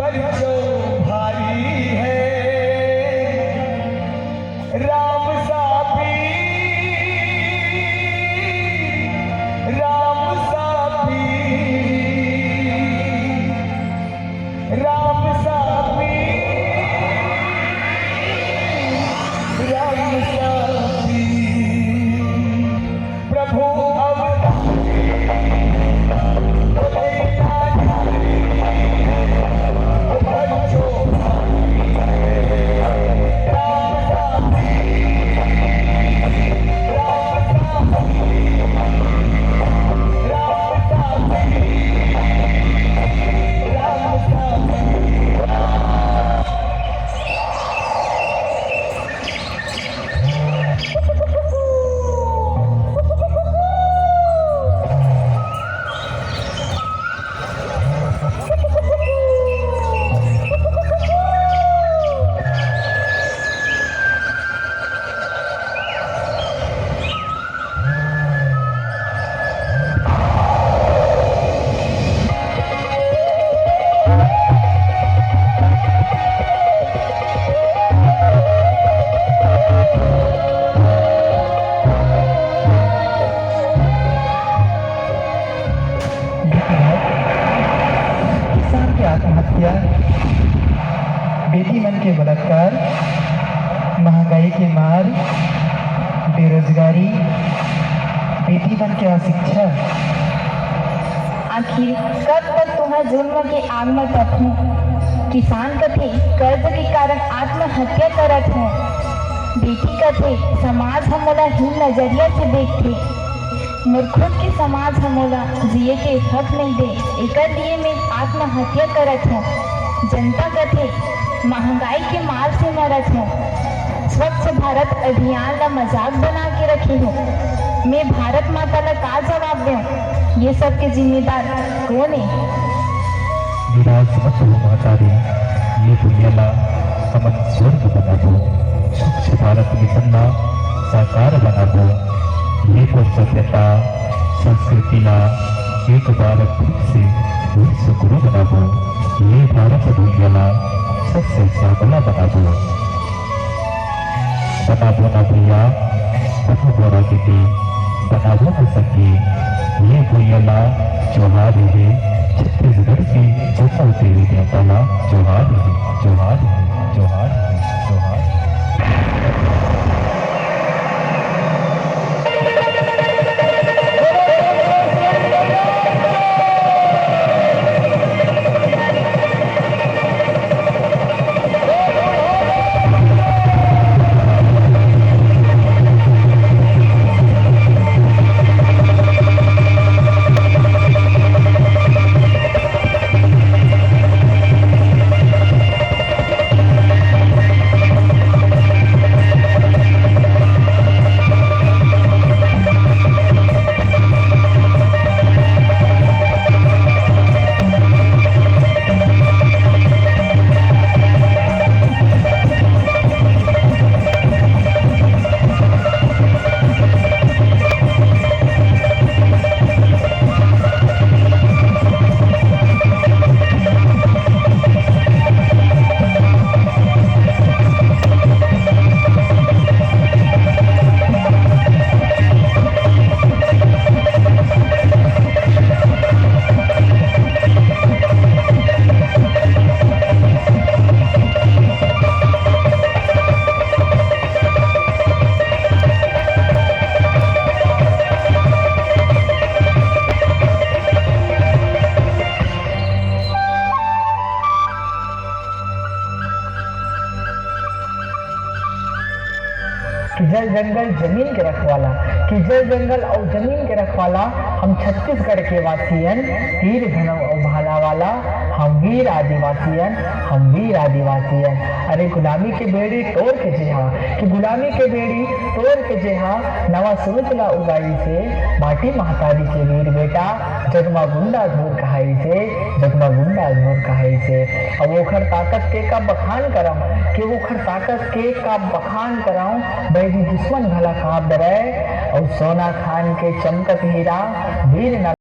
बच्चों भारी है राम साफी राम साफी राम साफी राम साफी प्रभु आत्महत्या, बेटी मन के बलात्कार, महंगाई के मार, बेरोजगारी, बेटी मन के अशिक्षा। आखिर कब तक तुम्हारा जुल्म के आग में तपूं? किसान कथे कर्ज के कारण आत्महत्या करत है, बेटी कथे समाज हमोला हीन नजरिया से देखते, मूर्खों के समाज हमोला जिए के हक नहीं दे, एकर लिए मैं आत्महत्या करत हूँ। जनता कथे महंगाई के मार से मरत हूँ, स्वच्छ भारत अभियान का मजाक बना के रखी हूँ। मैं भारत माता का का जवाब दूं? ये सब के जिम्मेदार कौन है? निराश मत हो मातारी, ये दुनियाला हमन स्वर्ग बनाबो, स्वच्छ भारत मिशन ला साकार बनाबो। ये तो सभ्यता संस्कृतिला एक भारत से विश्व गुरु बनाबो। ये भारत दुनियाला सबसे साबला बनाबो। बनाबो ना भैया, बनो बोरा दीदी, बनाबो न सके। ये दुनियाला जोहार है छत्तीसगढ़ की गोपाल देवी देवताला जोहार है, जोहार है, जोहार है, जोहार है। कि जल जंगल जमीन के रखवाला, कि जल जंगल और जमीन के रखवाला हम छत्तीसगढ़ के वासियन, तीर धनव और भाला वाला हम वीर आदिवासियन, हम वीर आदिवासियन। अरे गुलामी के बेड़ी तोड़ के जेहा, कि गुलामी के बेड़ी तोड़ के जेहा, नवा सुरुचला उगाई से माटी महतारी के वीर बेटा, जगमा गुंडा धूर कहाई से, जगमा गुंडा धूर कहाई से। अब ओखर ताकत के का बखान करम, कि ओखर ताकत के का बखान कराऊं, बैरी दुश्मन भला कांप डरे, और सोना खान के चमकत हीरा वीर